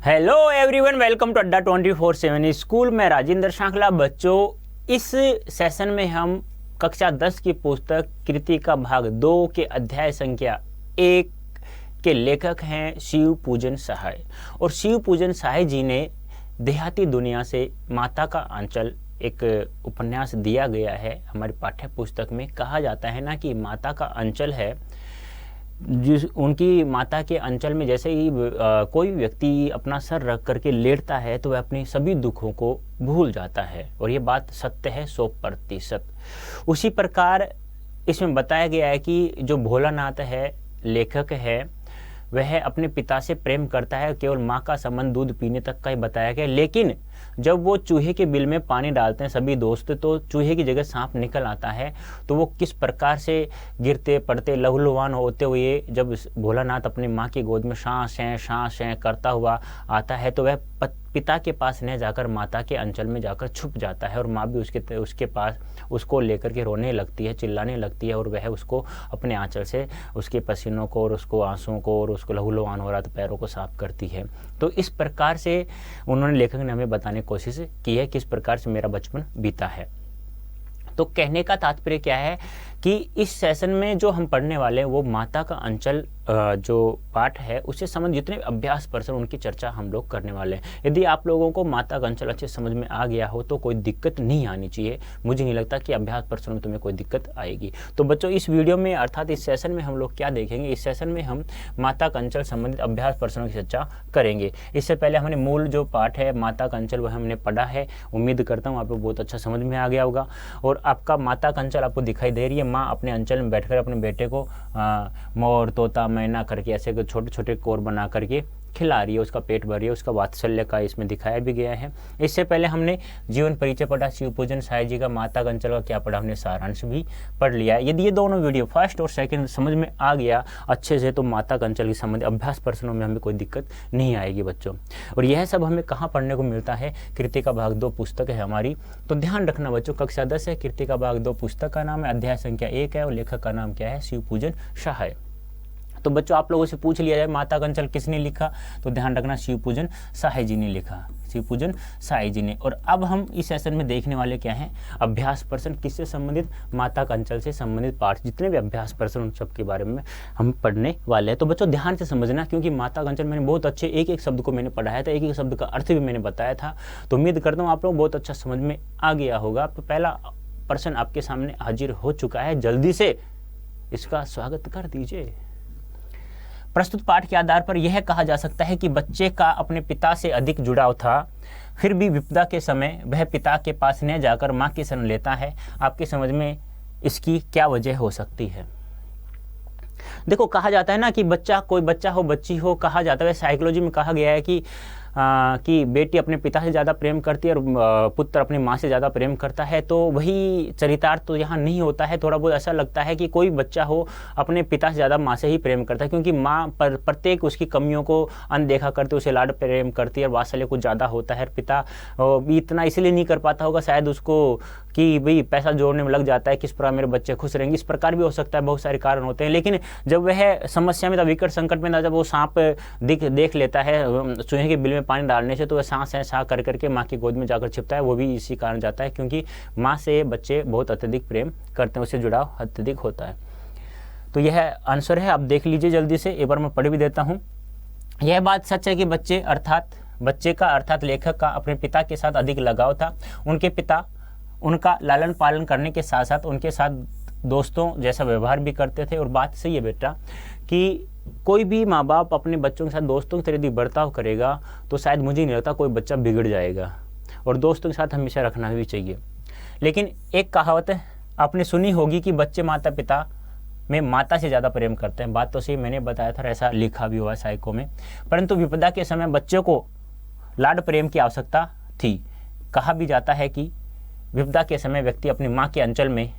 Hello everyone, welcome to अड्डा 24/7 school. मैं राजेंद्र शांकला। बच्चों, इस सेशन में हम कक्षा 10 की पुस्तक कृति का भाग 2 के अध्याय संख्या 1 के लेखक हैं शिव पूजन सहाय। और शिव पूजन सहाय जी ने देहाती दुनिया से माता का आंचल एक उपन्यास दिया गया है। हमारी पाठ्य पुस्तक में कहा जाता है ना कि माता का अंचल है, जिस उनकी माता के अंचल में जैसे ही कोई व्यक्ति अपना सर रख करके लेटता है तो वह अपने सभी दुखों को भूल जाता है, और ये बात सत्य है 100%। उसी प्रकार इसमें बताया गया है कि जो भोलानाथ है, लेखक है, वह अपने पिता से प्रेम करता है। केवल माँ का संबंध दूध पीने तक का ही बताया गया, लेकिन जब वो चूहे के बिल में पानी डालते हैं सभी दोस्त, तो चूहे की जगह सांप निकल आता है। तो वो किस प्रकार से गिरते पड़ते लहूलुहान होते हुए जब भोलानाथ अपनी माँ की गोद में शां शैं करता हुआ आता है, तो वह पिता के पास न जाकर माता के अंचल में जाकर छुप जाता है, और माँ भी उसके पास उसको लेकर के रोने लगती है, चिल्लाने लगती है, और वह उसको अपने आंचल से उसके पसीनों को और उसको आंसुओं को और उसको लहूलुहान हो रहा तो पैरों को साफ करती है। तो इस प्रकार से उन्होंने लेखक ने हमें बताने की कोशिश की है किस प्रकार से मेरा बचपन बीता है। तो कहने का तात्पर्य क्या है कि इस सेशन में जो हम पढ़ने वाले हैं वो माता का अंचल जो पाठ है उससे संबंधित जितने अभ्यास प्रश्न उनकी चर्चा हम लोग करने वाले हैं। यदि आप लोगों को माता का अंचल अच्छे समझ में आ गया हो तो कोई दिक्कत नहीं आनी चाहिए। मुझे नहीं लगता कि अभ्यास प्रश्न में तुम्हें कोई दिक्कत आएगी। तो बच्चों, इस वीडियो में अर्थात इस सेशन में हम लोग क्या देखेंगे, इस सेशन में हम माता का अंचल संबंधित अभ्यास प्रश्नों की चर्चा करेंगे। इससे पहले हमने मूल जो पाठ है माता का अंचल वह हमने पढ़ा है। उम्मीद करता हूँ आपको बहुत अच्छा समझ में आ गया होगा। और आपका माता का अंचल आपको दिखाई दे रही है। माँ अपने अंचल में बैठकर अपने बेटे को मोर तोता मैना करके ऐसे छोटे छोटे कोर बना करके खिला रही है, उसका पेट भर रही है, उसका वात्सल्य का इसमें दिखाया भी गया है। इससे पहले हमने जीवन परिचय पढ़ा, शिव पूजन सहाय जी का माता का अंचल का क्या पढ़ा, हमने सारांश भी पढ़ लिया है। यदि ये दोनों वीडियो फर्स्ट और सेकंड समझ में आ गया अच्छे से तो माता का अंचल के संबंधित अभ्यास प्रश्नों में हमें कोई दिक्कत नहीं आएगी बच्चों। और यह सब हमें कहाँ पढ़ने को मिलता है, कृति का भाग 2 पुस्तक है हमारी। तो ध्यान रखना बच्चों, कक्षा 10 है, कृति का भाग 2 पुस्तक का नाम है, अध्याय संख्या 1 है और लेखक का नाम क्या है, शिव पूजन सहाय। तो बच्चों, आप लोगों से पूछ लिया जाए माता का अंचल किसने लिखा, तो ध्यान रखना शिव पूजन सहाय जी ने लिखा, शिव पूजन सहाय जी ने। और अब हम इस सेशन में देखने वाले क्या हैं, अभ्यास प्रश्न किससे संबंधित, माता का अंचल से संबंधित पाठ जितने भी अभ्यास प्रश्न उन सब के बारे में हम पढ़ने वाले हैं। तो बच्चों ध्यान से समझना, क्योंकि माता का अंचल मैंने बहुत अच्छे एक एक शब्द को मैंने पढ़ाया था, एक एक शब्द का अर्थ भी मैंने बताया था। तो उम्मीद करता हूँ आप लोग बहुत अच्छा समझ में आ गया होगा। तो पहला प्रश्न आपके सामने हाजिर हो चुका है, जल्दी से इसका स्वागत कर दीजिए। प्रस्तुत पाठ के आधार पर यह कहा जा सकता है कि बच्चे का अपने पिता से अधिक जुड़ाव था, फिर भी विपदा के समय वह पिता के पास न जाकर मां की शरण लेता है। आपके समझ में इसकी क्या वजह हो सकती है? देखो, कहा जाता है ना कि बच्चा, कोई बच्चा हो बच्ची हो, कहा जाता है, साइकोलॉजी में कहा गया है कि बेटी अपने पिता से ज़्यादा प्रेम करती है और पुत्र अपनी माँ से ज़्यादा प्रेम करता है। तो वही चरितार्थ तो यहाँ नहीं होता है। थोड़ा बहुत ऐसा लगता है कि कोई बच्चा हो अपने पिता से ज़्यादा माँ से ही प्रेम करता है, क्योंकि माँ पर प्रत्येक उसकी कमियों को अनदेखा करते उसे लाड प्रेम करती है और वात्सल्य कुछ ज़्यादा होता है। पिता भी इतना इसलिए नहीं कर पाता होगा शायद उसको कि भाई पैसा जोड़ने में लग जाता है, किस प्रकार मेरे बच्चे खुश रहेंगे, इस प्रकार भी हो सकता है, बहुत सारे कारण होते हैं। लेकिन जब वह समस्या में था, विकट संकट में था, जब वो सांप देख लेता है चूहे के बिल में पानी डालने से, तो वह सांस कर करके माँ की गोद में जाकर छिपता है। वो भी इसी कारण जाता है क्योंकि माँ से बच्चे बहुत अत्यधिक प्रेम करते हैं, उससे जुड़ाव अत्यधिक होता है। तो यह आंसर है, आप देख लीजिए जल्दी से, एक बार मैं पढ़ भी देता हूँ। यह बात सच है कि बच्चे का अर्थात लेखक का अपने पिता के साथ अधिक लगाव था। उनके पिता उनका लालन पालन करने के साथ साथ उनके साथ दोस्तों जैसा व्यवहार भी करते थे। और बात सही है बेटा कि कोई भी माँ बाप अपने बच्चों के साथ दोस्तों की तरह यदि बर्ताव करेगा तो शायद मुझे नहीं लगता कोई बच्चा बिगड़ जाएगा, और दोस्तों के साथ हमेशा रखना भी चाहिए। लेकिन एक कहावत है आपने सुनी होगी कि बच्चे माता पिता में माता से ज़्यादा प्रेम करते हैं। बात तो सही, मैंने बताया था, ऐसा लिखा भी हुआ है साइको में। परंतु विपदा के समय बच्चों को लाड प्रेम की आवश्यकता थी। कहा भी जाता है कि विपदा के समय व्यक्ति अपनी माँ के अंचल में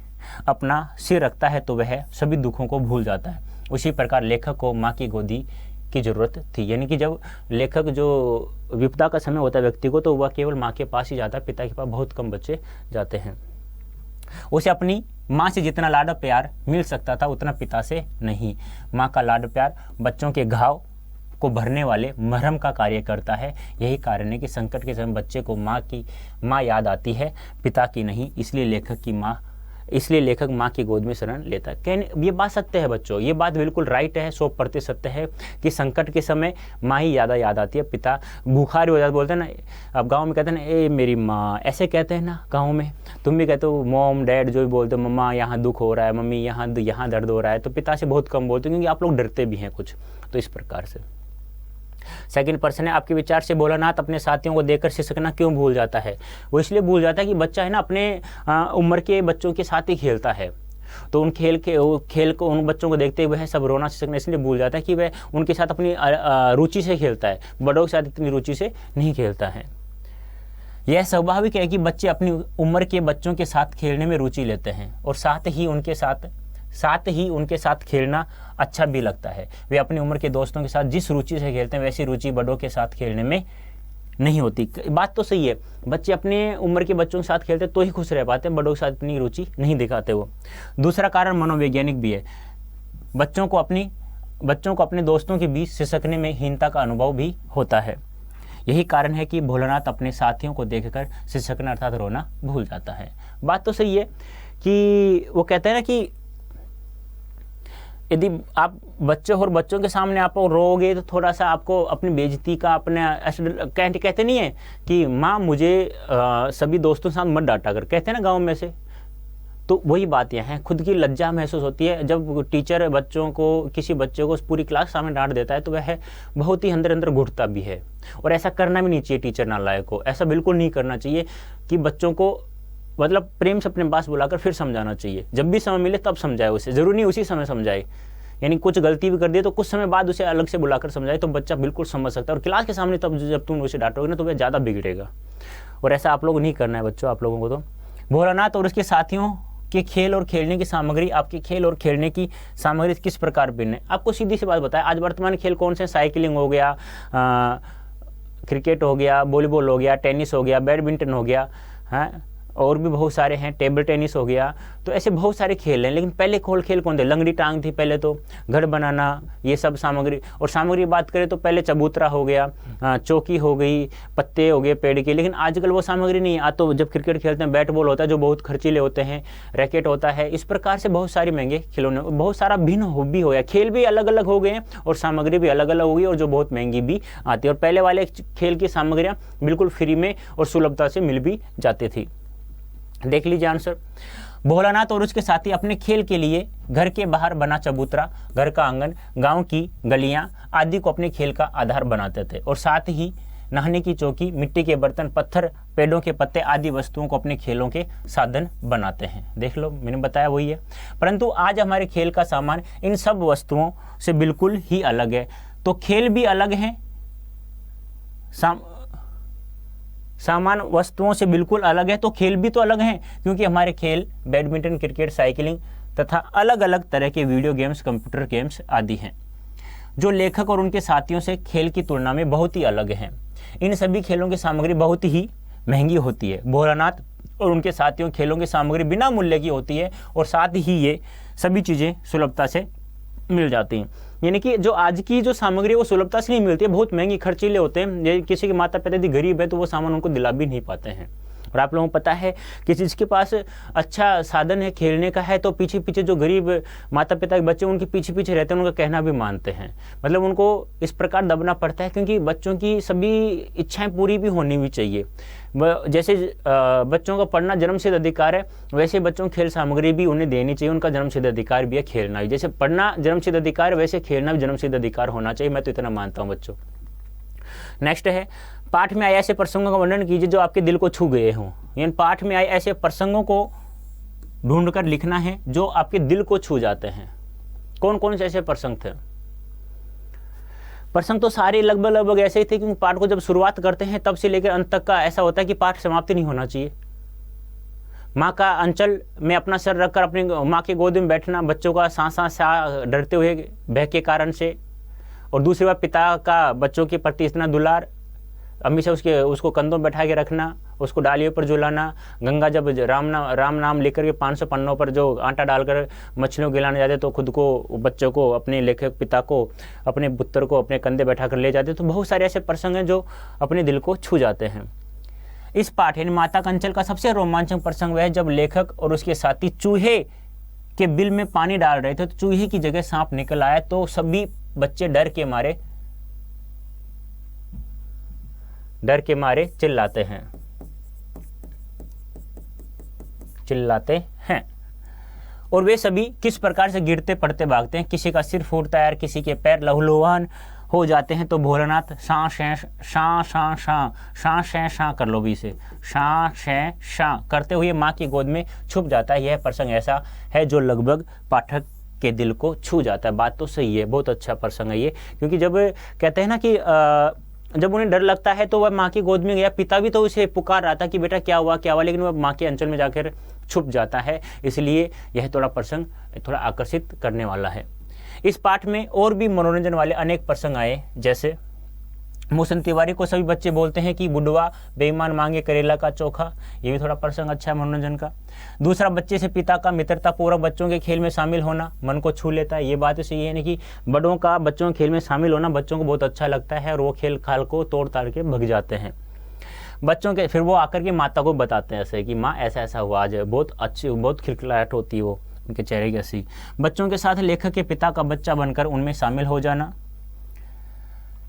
अपना सिर रखता है तो वह सभी दुखों को भूल जाता है। उसी प्रकार लेखक को माँ की गोदी की जरूरत थी, यानी कि जब लेखक जो विपदा का समय होता है व्यक्ति को, तो वह केवल माँ के पास ही जाता है, पिता के पास बहुत कम बच्चे जाते हैं। उसे अपनी माँ से जितना लाड प्यार मिल सकता था उतना पिता से नहीं। माँ का लाड प्यार बच्चों के घाव को भरने वाले मरहम का कार्य करता है। यही कारण है कि संकट के समय बच्चे को माँ याद आती है, पिता की नहीं। इसलिए लेखक माँ की गोद में शरण लेता है। कहने ये बात सत्य है बच्चों, ये बात बिल्कुल राइट है, 100% सत्य है कि संकट के समय माँ ही ज़्यादा याद आती है। पिता बुखार हो जाता, बोलते हैं ना, अब गांव में कहते हैं ना, ए मेरी माँ, ऐसे कहते हैं ना गांव में। तुम भी कहते हो मॉम डैड, जो भी बोलते हो, मम्मा यहाँ दुख हो रहा है, मम्मी यहाँ दर्द हो रहा है, तो पिता से बहुत कम बोलते हो क्योंकि आप लोग डरते भी हैं कुछ। तो इस प्रकार से सेकंड पर्सन है, आपके विचार से भोलानाथ अपने साथियों को देखकर सिसकना क्यों भूल जाता है? वो इसलिए भूल जाता है कि बच्चा है ना अपने उम्र के बच्चों के साथ ही खेलता है, तो उन खेल को उन बच्चों को देखते हुए वह सब रोना सिसकना इसलिए भूल जाता है कि वह उनके साथ अपनी रुचि से खेलता है, बड़ों के साथ इतनी रुचि से नहीं खेलता है। यह स्वाभाविक है कि बच्चे अपनी उम्र के बच्चों के साथ खेलने में रुचि लेते हैं और साथ ही उनके साथ खेलना अच्छा भी लगता है। वे अपनी उम्र के दोस्तों के साथ जिस रुचि से खेलते हैं वैसी रुचि बड़ों के साथ खेलने में नहीं होती। बात तो सही है, बच्चे अपने उम्र के बच्चों के साथ खेलते तो ही खुश रह पाते हैं, बड़ों के साथ इतनी रुचि नहीं दिखाते वो। दूसरा कारण मनोवैज्ञानिक भी है। बच्चों को अपने दोस्तों के बीच सिसकने में हीनता का अनुभव भी होता है। यही कारण है कि भोलानाथ अपने साथियों को देखकर सिसकना अर्थात रोना भूल जाता है। बात तो सही है कि वो कहते हैं ना कि यदि आप बच्चों के सामने आप रोओगे तो थोड़ा सा आपको अपनी बेइज्जती का कहते नहीं है कि माँ मुझे सभी दोस्तों के साथ मत डांटा कर, कहते हैं ना गाँव में से। तो वही बात यह है, खुद की लज्जा महसूस होती है जब टीचर किसी बच्चे को पूरी क्लास सामने डांट देता है, तो वह बहुत ही अंदर घुटता भी है। और ऐसा करना भी नहीं चाहिए टीचर नालायक को, ऐसा बिल्कुल नहीं करना चाहिए कि बच्चों को मतलब प्रेम से अपने पास बुलाकर फिर समझाना चाहिए। जब भी समय मिले तब समझाए उसे, जरूरी नहीं उसी समय समझाए। यानी कुछ गलती भी कर दिए तो कुछ समय बाद उसे अलग से बुलाकर समझाए तो बच्चा बिल्कुल समझ सकता है। और क्लास के सामने तब जब तुम उसे डांटोगे ना तो वह ज़्यादा बिगड़ेगा, और ऐसा आप लोग नहीं करना है बच्चों। आप लोगों को तो भोलानाथ और उसके साथियों के खेल और खेलने की सामग्री, आपके खेल और खेलने की सामग्री किस प्रकार भिन्न है? आपको सीधी सी बात बताया, आज वर्तमान खेल कौन से? साइकिलिंग हो गया, क्रिकेट हो गया, वॉलीबॉल हो गया, टेनिस हो गया, बैडमिंटन हो गया, है और भी बहुत सारे हैं, टेबल टेनिस हो गया। तो ऐसे बहुत सारे खेल हैं। लेकिन पहले खेल कौन थे? लंगड़ी टांग थी पहले, तो घर बनाना, ये सब सामग्री। और सामग्री बात करें तो पहले चबूतरा हो गया, चौकी हो गई, पत्ते हो गए पेड़ के। लेकिन आजकल वो सामग्री नहीं है। आज तो जब क्रिकेट खेलते हैं बैट बॉल होता है जो बहुत खर्चीले होते हैं, रैकेट होता है। इस प्रकार से बहुत सारे महंगे खिलौने, बहुत सारा भिन्न भी हो गया। खेल भी अलग अलग हो गए हैं और सामग्री भी अलग अलग हो गई, और जो बहुत महंगी भी आती है। और पहले वाले खेल की सामग्रियाँ बिल्कुल फ्री में और सुलभता से मिल भी जाती थी। देख लीजिए आंसर। भोलानाथ और उसके साथी अपने खेल के लिए घर के बाहर बना चबूतरा, घर का आंगन, गांव की गलियां आदि को अपने खेल का आधार बनाते थे, और साथ ही नहाने की चौकी, मिट्टी के बर्तन, पत्थर, पेड़ों के पत्ते आदि वस्तुओं को अपने खेलों के साधन बनाते हैं। देख लो, मैंने बताया वही है। परंतु आज हमारे खेल का सामान इन सब वस्तुओं से बिल्कुल ही अलग है। तो खेल भी अलग हैं, सामान वस्तुओं से बिल्कुल अलग है, तो खेल भी तो अलग हैं, क्योंकि हमारे खेल बैडमिंटन, क्रिकेट, साइकिलिंग तथा अलग अलग तरह के वीडियो गेम्स, कंप्यूटर गेम्स आदि हैं, जो लेखक और उनके साथियों से खेल की तुलना में बहुत ही अलग हैं। इन सभी खेलों की सामग्री बहुत ही महंगी होती है। भोलानाथ और उनके साथियों खेलों की सामग्री बिना मूल्य की होती है, और साथ ही ये सभी चीज़ें सुलभता से मिल जाती हैं। यानी कि जो आज की जो सामग्री है वो सुलभता से नहीं मिलती है, बहुत महंगी खर्चीले होते हैं। किसी के माता पिता यदि गरीब है तो वो सामान उनको दिला भी नहीं पाते हैं। और आप लोगों को पता है कि जिसके पास अच्छा साधन है खेलने का है, तो पीछे पीछे जो गरीब माता पिता के बच्चे उनके पीछे पीछे रहते हैं, उनका कहना भी मानते हैं। मतलब उनको इस प्रकार दबना पड़ता है, क्योंकि बच्चों की सभी इच्छाएं पूरी भी होनी भी चाहिए। जैसे बच्चों का पढ़ना जन्मसिद्ध अधिकार है, वैसे बच्चों की खेल सामग्री भी उन्हें देनी चाहिए, उनका जन्मसिद्ध अधिकार भी है खेलना भी। जैसे पढ़ना जन्मसिद्ध अधिकार है, वैसे खेलना भी जन्मसिद्ध अधिकार होना चाहिए। मैं तो इतना मानता हूँ बच्चों। नेक्स्ट है, पाठ में आए ऐसे प्रसंगों का वर्णन कीजिए जो आपके दिल को छू गए हों। यानी पाठ में आए ऐसे प्रसंगों को ढूंढकर लिखना है जो आपके दिल को छू जाते हैं। कौन कौन से ऐसे प्रसंग थे? प्रसंग तो सारे लगभग ऐसे ही थे, क्योंकि पाठ को जब शुरुआत करते हैं तब से लेकर अंत तक का ऐसा होता है कि पाठ समाप्ति नहीं होना चाहिए। माँ का अंचल में अपना सर रखकर अपनी माँ के गोद में बैठना, बच्चों का सांस डरते हुए भय के कारण से। और दूसरी बात, पिता का बच्चों के प्रति इतना दुलार, हमेशा उसको कंधों में बैठा के रखना, उसको डालियों पर झुलाना। गंगा जब राम नाम लेकर के 500 पन्नों पर जो आटा डालकर मछलियों को खिलाने जाते तो खुद को, बच्चों को, अपने लेखक पिता को, अपने पुत्र को अपने कंधे बैठा कर ले जाते। तो बहुत सारे ऐसे प्रसंग हैं जो अपने दिल को छू जाते हैं। इस पाठ यानी माता कंचल का सबसे रोमांचक प्रसंग वह है जब लेखक और उसके साथी चूहे के बिल में पानी डाल रहे थे तो चूहे की जगह सांप निकल आया तो सभी बच्चे डर के मारे चिल्लाते हैं और वे सभी किस प्रकार से गिरते पड़ते भागते हैं। किसी का सिर फूटता है, किसी के पैर लहूलुहान हो जाते हैं। तो भोलानाथ शां शां कर लो भी इसे, शां करते हुए माँ की गोद में छुप जाता है। यह प्रसंग ऐसा है जो लगभग पाठक के दिल को छू जाता है। बात तो सही है, बहुत अच्छा प्रसंग है ये, क्योंकि जब कहते हैं ना कि जब उन्हें डर लगता है तो वह माँ की गोद में गया। पिता भी तो उसे पुकार रहा था कि बेटा क्या हुआ, लेकिन वह माँ के अंचल में जाकर छुप जाता है। इसलिए यह थोड़ा प्रसंग थोड़ा आकर्षित करने वाला है। इस पाठ में और भी मनोरंजन वाले अनेक प्रसंग आए, जैसे मोहसिन तिवारी को सभी बच्चे बोलते हैं कि बुढ़वा बेईमान मांगे करेला का चोखा। ये भी थोड़ा प्रसंग अच्छा है मनोरंजन का। दूसरा, बच्चे से पिता का मित्रतापूर्वक बच्चों के खेल में शामिल होना मन को छू लेता है। ये बात सही है कि बड़ों का बच्चों के खेल में शामिल होना बच्चों को बहुत अच्छा लगता है और वो खेल खाल को तोड़ ताड़ के भग जाते हैं बच्चों के। फिर वो आकर के माता को बताते हैं ऐसे कि माँ ऐसा ऐसा हुआ आज, बहुत अच्छी, बहुत खिलखिलाहट होती है वो उनके चेहरे की ऐसी। बच्चों के साथ लेखक के पिता का बच्चा बनकर उनमें शामिल हो जाना।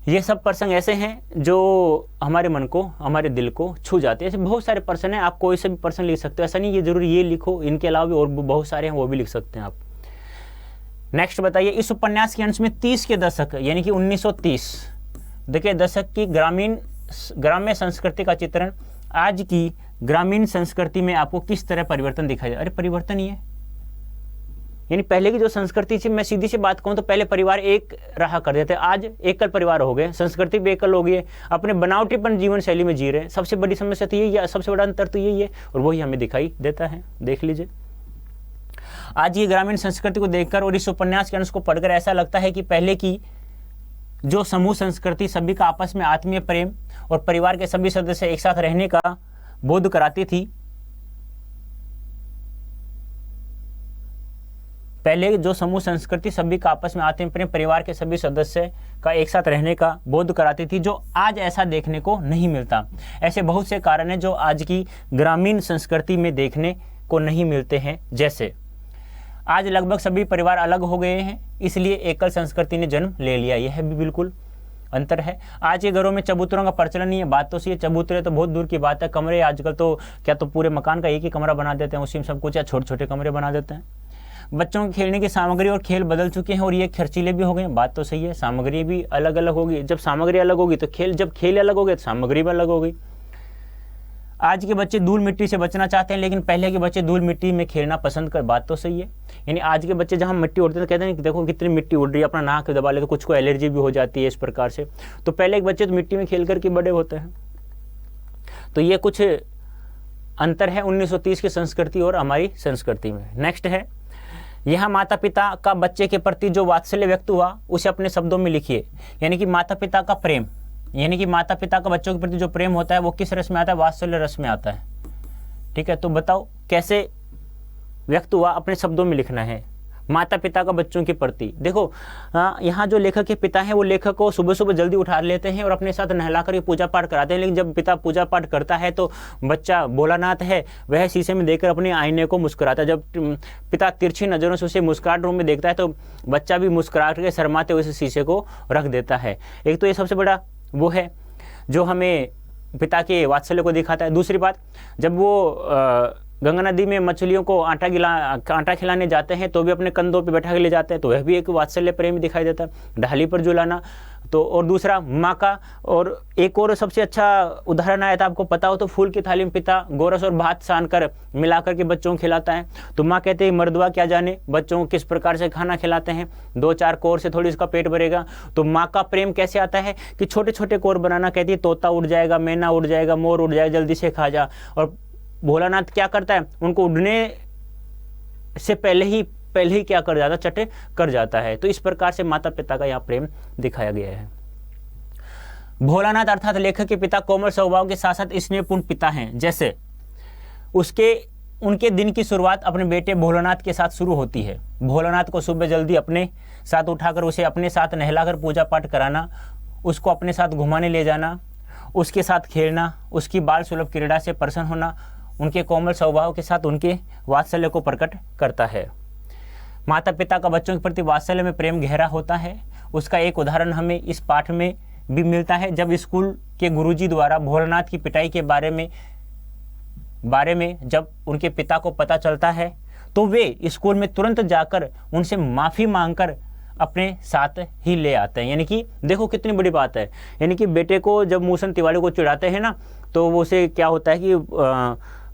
ये सब प्रसंग ऐसे हैं जो हमारे मन को, हमारे दिल को छू जाते हैं। ऐसे बहुत सारे प्रसंग हैं, आप कोई से भी प्रसंग लिख सकते हो, ऐसा नहीं ये जरूरी ये लिखो, इनके अलावा भी और बहुत सारे हैं वो भी लिख सकते हैं आप। नेक्स्ट बताइए, इस उपन्यास के अंश में 30 के दशक यानी कि 1930 देखिए दशक की ग्राम्य संस्कृति का चित्रण आज की ग्रामीण संस्कृति में आपको किस तरह परिवर्तन दिखाई दे। अरे परिवर्तन ही है, यानी पहले की जो संस्कृति थी, मैं सीधी सी बात कहूं तो पहले परिवार एक रहा करते थे, आज एकल परिवार हो गए, संस्कृति भी एकल हो गई है, अपने बनावटीपन जीवन शैली में जी रहे हैं। सबसे बड़ी समस्या तो यही है, सबसे बड़ा अंतर तो यही है और वही हमें दिखाई देता है। देख लीजिए आज ये ग्रामीण संस्कृति को देखकर और इस उपन्यास के अंश को पढ़कर ऐसा लगता है कि पहले की जो समूह संस्कृति सभी का आपस में आत्मीय प्रेम और परिवार के सभी सदस्य एक साथ रहने का बोध कराती थी, पहले जो समूह संस्कृति सभी का आपस में आत्मीय प्रेम परिवार के सभी सदस्य का एक साथ रहने का बोध कराती थी, जो आज ऐसा देखने को नहीं मिलता। ऐसे बहुत से कारण हैं जो आज की ग्रामीण संस्कृति में देखने को नहीं मिलते हैं। जैसे आज लगभग सभी परिवार अलग हो गए हैं, इसलिए एकल संस्कृति ने जन्म ले लिया। यह भी बिल्कुल अंतर है। आज के घरों में चबूतरों का प्रचलन नहीं है, बात तो सही है, चबूतरे तो बहुत दूर की बात है। कमरे आजकल तो क्या तो पूरे मकान का एक ही कमरा बना देते हैं, उसी में सब कुछ, या छोटे छोटे कमरे बना देते हैं। बच्चों के खेलने की सामग्री और खेल बदल चुके हैं और ये खर्चीले भी हो गए हैं, बात तो सही है। सामग्री भी अलग अलग होगी, जब सामग्री अलग होगी तो खेल, जब खेल अलग हो गए तो सामग्री भी अलग होगी। आज के बच्चे धूल मिट्टी से बचना चाहते हैं, लेकिन पहले के बच्चे धूल मिट्टी में खेलना पसंद कर, बात तो सही है। यानी आज के बच्चे जहाँ मिट्टी उड़ते हैं तो कहते हैं कि देखो कितनी मिट्टी उड़ रही है, अपना नाक दबा ले तो कुछ को एलर्जी भी हो जाती है इस प्रकार से। तो पहले के बच्चे तो मिट्टी में खेल करके बड़े होते हैं। तो ये कुछ अंतर है 1930 की संस्कृति और हमारी संस्कृति में। नेक्स्ट है, यहाँ माता पिता का बच्चे के प्रति जो वात्सल्य व्यक्त हुआ उसे अपने शब्दों में लिखिए। यानी कि माता पिता का प्रेम, यानी कि माता पिता का बच्चों के प्रति जो प्रेम होता है वो किस रस में आता है, वात्सल्य रस में आता है। ठीक है, तो बताओ कैसे व्यक्त हुआ, अपने शब्दों में लिखना है। माता पिता का बच्चों के प्रति, देखो यहाँ जो लेखक के पिता हैं वो लेखक को सुबह सुबह जल्दी उठा लेते हैं और अपने साथ नहला कर पूजा पाठ कराते हैं। लेकिन जब पिता पूजा पाठ करता है तो बच्चा भोलानाथ है, वह शीशे में देखकर अपने आईने को मुस्कुराता है। जब पिता तिरछी नज़रों से उसे मुस्कुराहट रूम में देखता है तो बच्चा भी मुस्कुराहट के शर्माते हुए शीशे को रख देता है। एक तो ये सबसे बड़ा वो है जो हमें पिता के वात्सल्य को दिखाता है। दूसरी बात, जब वो गंगा नदी में मछलियों को आटा खिलाने जाते हैं तो भी अपने कंधों पे बैठा के ले जाते हैं, तो वह भी एक वात्सल्य प्रेम दिखाई देता है। ढाली पर झुलाना, तो और दूसरा माँ का, और एक और सबसे अच्छा उदाहरण आया था, आपको पता हो तो, फूल की थाली में पिता गोरस और भात सान कर मिला करके बच्चों को खिलाता है। तो माँ कहते हैं मर्दवा क्या जाने बच्चों को किस प्रकार से खाना खिलाते हैं, 2-4 कोर से थोड़ी इसका पेट भरेगा। तो माँ का प्रेम कैसे आता है कि छोटे छोटे कोर बनाना, कहती है तोता उड़ जाएगा, मैना उड़ जाएगा, मोर उड़ जाएगा, जल्दी से खा जा। और भोलानाथ क्या करता है, उनको उड़ने से पहले ही क्या कर जाता, चटे कर जाता है। तो इस प्रकार से माता पिता का यहाँ प्रेम दिखाया गया है। भोलानाथ अर्थात लेखक के पिता कोमल स्वभाव के साथ साथ स्नेहपूर्ण पिता हैं। जैसे उनके दिन की शुरुआत अपने बेटे भोलानाथ के साथ शुरू होती है। भोलानाथ को सुबह जल्दी अपने साथ उठाकर उसे अपने साथ नहलाकर पूजा पाठ कराना, उसको अपने साथ घुमाने ले जाना, उसके साथ खेलना, उसकी बाल सुलभ क्रीड़ा से प्रसन्न होना उनके कोमल स्वभाव के साथ उनके वात्सल्य को प्रकट करता है। माता पिता का बच्चों के प्रति वात्सल्य में प्रेम गहरा होता है। उसका एक उदाहरण हमें इस पाठ में भी मिलता है, जब स्कूल के गुरुजी द्वारा भोलानाथ की पिटाई के बारे में जब उनके पिता को पता चलता है तो वे स्कूल में तुरंत जाकर उनसे माफ़ी मांगकर अपने साथ ही ले आते हैं। यानी कि देखो कितनी बड़ी बात है, यानी कि बेटे को जब मूसन तिवारी को चिढ़ाते हैं ना, तो वो उसे क्या होता है कि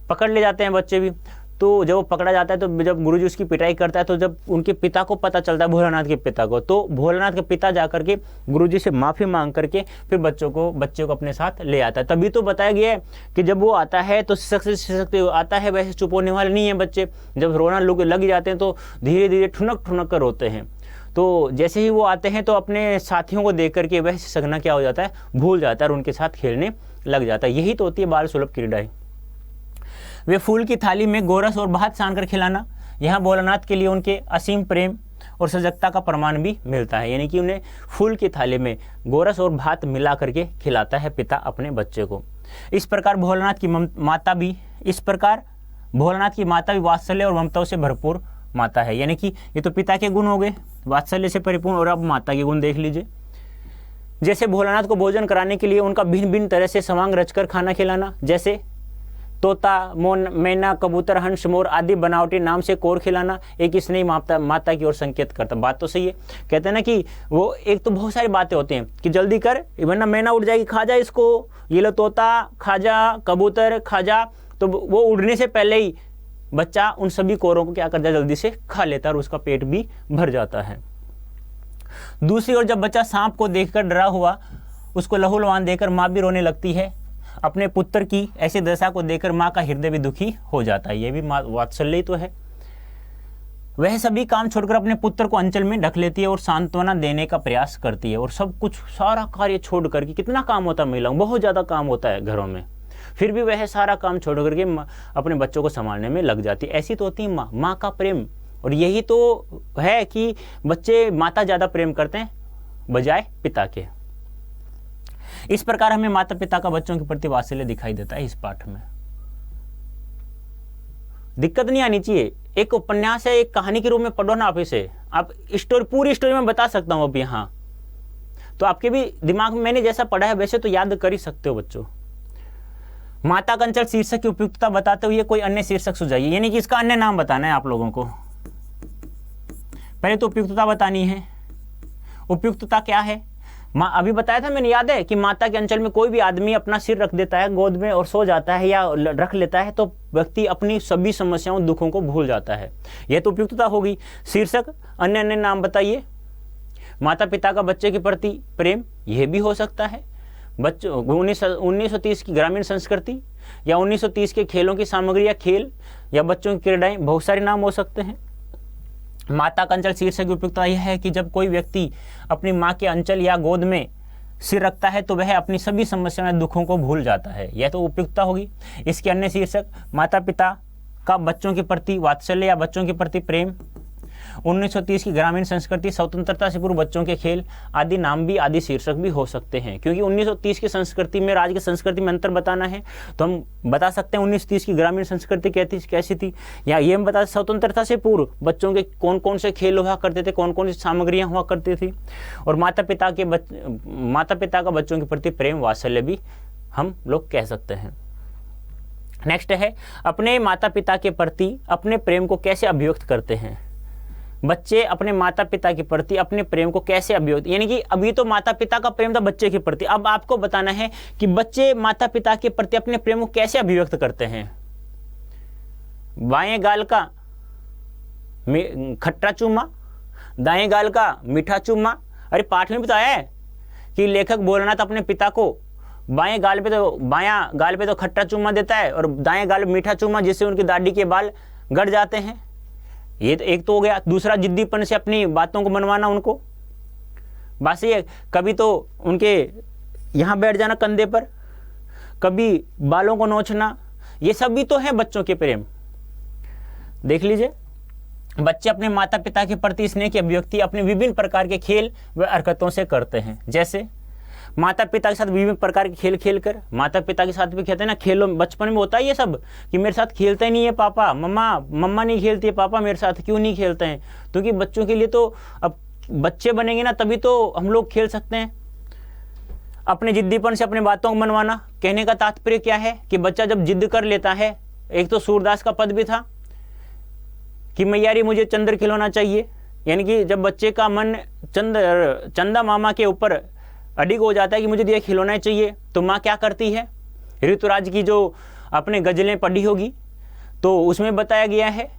पकड़ ले जाते हैं बच्चे भी। तो जब वो पकड़ा जाता है तो जब गुरुजी उसकी पिटाई करता है, तो जब उनके पिता को पता चलता है, भोलानाथ के पिता को, तो भोलानाथ के पिता जाकर के गुरुजी से माफ़ी मांग करके फिर बच्चे को अपने साथ ले आता है। तभी तो बताया गया है कि जब वो आता है तो सख्त आता है, वैसे चुप होने वाले नहीं है बच्चे। जब रोना लोग लग जाते हैं तो धीरे धीरे ठुनक ठुनक कर रोते हैं। तो जैसे ही वो आते हैं तो अपने साथियों को देख करके वह सगना क्या हो जाता है, भूल जाता है और उनके साथ खेलने लग जाता है। यही तो होती है बाल सुलभ क्रीड़ाएं। वे फूल की थाली में गोरस और भात सान कर खिलाना, यहाँ भोलानाथ के लिए उनके असीम प्रेम और सजगता का प्रमाण भी मिलता है। यानी कि उन्हें फूल की थाली में गोरस और भात मिला करके खिलाता है पिता अपने बच्चे को। इस प्रकार भोलानाथ की माता भी वात्सल्य और ममताओं से भरपूर माता है। यानी कि ये तो पिता के गुण हो गए, वात्सल्य से परिपूर्ण, और अब माता के गुण देख लीजिए। जैसे भोलानाथ को भोजन कराने के लिए उनका भिन्न भिन्न तरह से समांग रचकर खाना खिलाना, जैसे तोता, मैना, कबूतर, हंस, मोर आदि बनावटी नाम से कोर खिलाना एक स्नेही माता की ओर संकेत करता। बात तो सही है। कहते हैं ना कि वो एक तो बहुत सारी बातें होती हैं कि जल्दी कर वरना मैना उड़ जाएगी, खा जा इसको, ये लो तोता खा जा, कबूतर खा जा। तो वो उड़ने से पहले ही बच्चा उन सभी कोरों को क्या करता है, जल्दी से खा लेता है और उसका पेट भी भर जाता है। दूसरी ओर जब बच्चा सांप को देखकर डरा हुआ उसको लहू लुहान देकर माँ भी रोने लगती है। अपने पुत्र की ऐसी दशा को देखकर माँ का हृदय भी दुखी हो जाता है। यह भी वात्सल्य तो है। वह सभी काम छोड़कर अपने पुत्र को अंचल में ढक लेती है और सांत्वना देने का प्रयास करती है। और सब कुछ सारा कार्य छोड़ करके, कितना काम होता है महिलाओं, बहुत ज़्यादा काम होता है घरों में, फिर भी वह सारा काम छोड़ करके अपने बच्चों को संभालने में लग जाती है। ऐसी तो होती है माँ का प्रेम। और यही तो है कि बच्चे माता ज़्यादा प्रेम करते हैं बजाय पिता के। इस प्रकार हमें माता पिता का बच्चों के प्रति वात्सल्य दिखाई देता है इस पाठ में। दिक्कत नहीं आनी चाहिए। एक उपन्यास है, एक कहानी के रूप में पढ़ो ना आप इसे। आप पूरी स्टोरी में बता सकता हूं अब यहाँ, तो आपके भी दिमाग में मैंने जैसा पढ़ा है वैसे तो याद कर ही सकते हो बच्चों। माता का अंचल शीर्षक की उपयुक्तता बताते हुए कोई अन्य शीर्षक सुझाइए। यानी कि इसका अन्य नाम बताना है आप लोगों को। पहले तो उपयुक्तता बतानी है। उपयुक्तता क्या है? अभी बताया था मैंने, याद है कि माता के अंचल में कोई भी आदमी अपना सिर रख देता है गोद में और सो जाता है या रख लेता है तो व्यक्ति अपनी सभी समस्याओं दुखों को भूल जाता है। यह तो उपयुक्तता होगी। शीर्षक अन्य नाम बताइए। माता पिता का बच्चे के प्रति प्रेम, यह भी हो सकता है। बच्चों 1930 की ग्रामीण संस्कृति या 1930 के खेलों की सामग्री या खेल या बच्चों की क्रीड़ाएं, बहुत सारे नाम हो सकते हैं। माता का अंचल शीर्षक की उपयुक्तता यह है कि जब कोई व्यक्ति अपनी माँ के अंचल या गोद में सिर रखता है तो वह अपनी सभी समस्याएं दुखों को भूल जाता है। यह तो उपयुक्तता होगी। इसके अन्य शीर्षक माता पिता का बच्चों के प्रति वात्सल्य या बच्चों के प्रति प्रेम, 1930 की ग्रामीण संस्कृति, स्वतंत्रता से पूर्व बच्चों के खेल आदि नाम भी, आदि शीर्षक भी हो सकते हैं। क्योंकि 1930 की संस्कृति में आज की संस्कृति में अंतर बताना है तो हम बता सकते हैं 1930 की ग्रामीण संस्कृति कैसी थी, या ये हम बता स्वतंत्रता से पूर्व बच्चों के कौन कौन से खेल हुआ करते थे, कौन कौन सी सामग्रियाँ हुआ करती थी। और माता पिता का बच्चों के प्रति प्रेम वात्सल्य भी हम लोग कह सकते हैं। नेक्स्ट है, अपने माता पिता के प्रति अपने प्रेम को कैसे अभिव्यक्त करते हैं। बच्चे अपने माता पिता के प्रति अपने प्रेम को कैसे अभिव्यक्त, यानी कि अभी तो माता पिता का प्रेम था बच्चे के प्रति, अब आपको बताना है कि बच्चे माता पिता के प्रति अपने प्रेम को कैसे अभिव्यक्त करते हैं। बाएं गाल का खट्टा चूमा, दाएं गाल का मीठा चूमा। अरे पाठ में भी तो आया है कि लेखक भोलानाथ अपने पिता को बाएं गाल पे तो खट्टा चूमा देता है और दाएं गाल मीठा चूमा, जिससे उनकी दाढ़ी के बाल गड़ जाते हैं। ये तो एक तो हो गया। दूसरा, जिद्दीपन से अपनी बातों को मनवाना उनको। बस ये कभी तो उनके यहाँ बैठ जाना कंधे पर, कभी बालों को नोचना, ये सब भी तो है बच्चों के प्रेम। देख लीजिए, बच्चे अपने माता पिता के प्रति स्नेह की अभिव्यक्ति अपने विभिन्न प्रकार के खेल व हरकतों से करते हैं। जैसे माता पिता के साथ विभिन्न प्रकार के खेल खेल कर, माता पिता के साथ भी कहते हैं ना, खेलो, बचपन में होता है ये सब कि मेरे साथ खेलते नहीं है पापा, मम्मा नहीं खेलती है, पापा मेरे साथ क्यों नहीं खेलते हैं। क्योंकि बच्चों के लिए तो अब बच्चे बनेंगे ना तभी तो हम लोग खेल सकते हैं। अपने जिद्दीपन से अपने बातों को मनवाना, कहने का तात्पर्य क्या है कि बच्चा जब जिद कर लेता है, एक तो सूरदास का पद भी था कि मैयारी मुझे चंद्र खिलौना चाहिए, यानी कि जब बच्चे का मन चंदा मामा के ऊपर अडिग हो जाता है कि मुझे ये खिलौना चाहिए, तो माँ क्या करती है। ऋतुराज की जो अपने गजलें पढ़ी होगी तो उसमें बताया गया है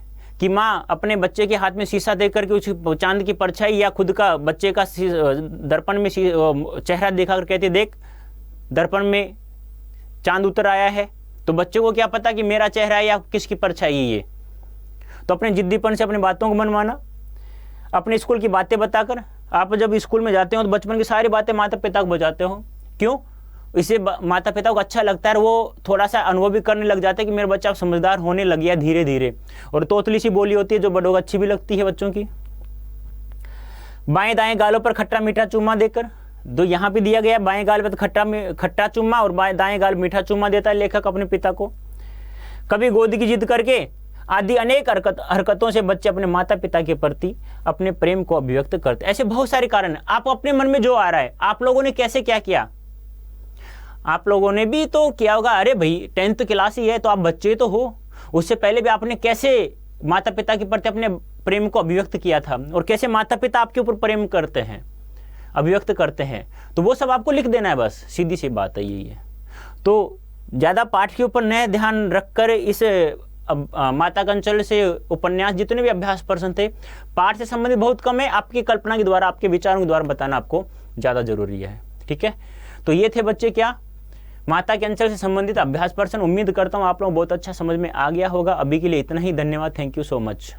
कि माँ अपने बच्चे के हाथ में शीशा दे करके उस चांद की परछाई या खुद का बच्चे का दर्पण में चेहरा देखा कर कहती, देख दर्पण में चांद उतर आया है। तो बच्चे को क्या पता कि मेरा चेहरा है या किसकी परछाई है ये। तो अपने जिद्दीपन से अपने बातों को मनवाना, अपने स्कूल की बातें बताकर, आप जब स्कूल में जाते हो तो बचपन की सारी बातें माता पिता को बताते हो, क्यों, इससे माता पिता को अच्छा लगता है, वो थोड़ा सा अनुभव भी करने लग जाते हैं कि मेरा बच्चा समझदार होने लग गया धीरे धीरे। और तोतली सी बोली होती है जो बड़ों को अच्छी भी लगती है बच्चों की। बाएं दाएं गालों पर खट्टा मीठा चूमा देकर, तो यहाँ भी दिया गया, बाएं गाल पर खट्टा चूमा और दाएं गाल मीठा चूमा देता है लेखक अपने पिता को। कभी गोद की जिद करके आदि अनेक हरकतों से बच्चे अपने माता पिता के प्रति अपने प्रेम को अभिव्यक्त करते हैं। ऐसे बहुत सारे कारण हैं। आप अपने मन में जो आ रहा है, आप लोगों ने कैसे क्या किया, आप लोगों ने भी तो किया होगा। अरे भाई 10th क्लास ही है तो आप बच्चे तो हो, उससे पहले भी आपने कैसे माता पिता के प्रति अपने प्रेम को अभिव्यक्त किया था और कैसे माता पिता आपके ऊपर प्रेम करते हैं, अभिव्यक्त करते हैं, तो वो सब आपको लिख देना है। बस सीधी सी बात है यही है। तो ज़्यादा पाठ के ऊपर नया ध्यान रखकर इस माता कंचल से उपन्यास जितने भी अभ्यास प्रश्न थे पाठ से संबंधित बहुत कम है, आपकी कल्पना के द्वारा, आपके विचारों के द्वारा बताना आपको ज़्यादा जरूरी है। ठीक है, तो ये थे बच्चे क्या माता के अंचल से संबंधित अभ्यास प्रश्न। उम्मीद करता हूँ आप लोग बहुत अच्छा समझ में आ गया होगा। अभी के लिए इतना ही, धन्यवाद, थैंक यू सो मच।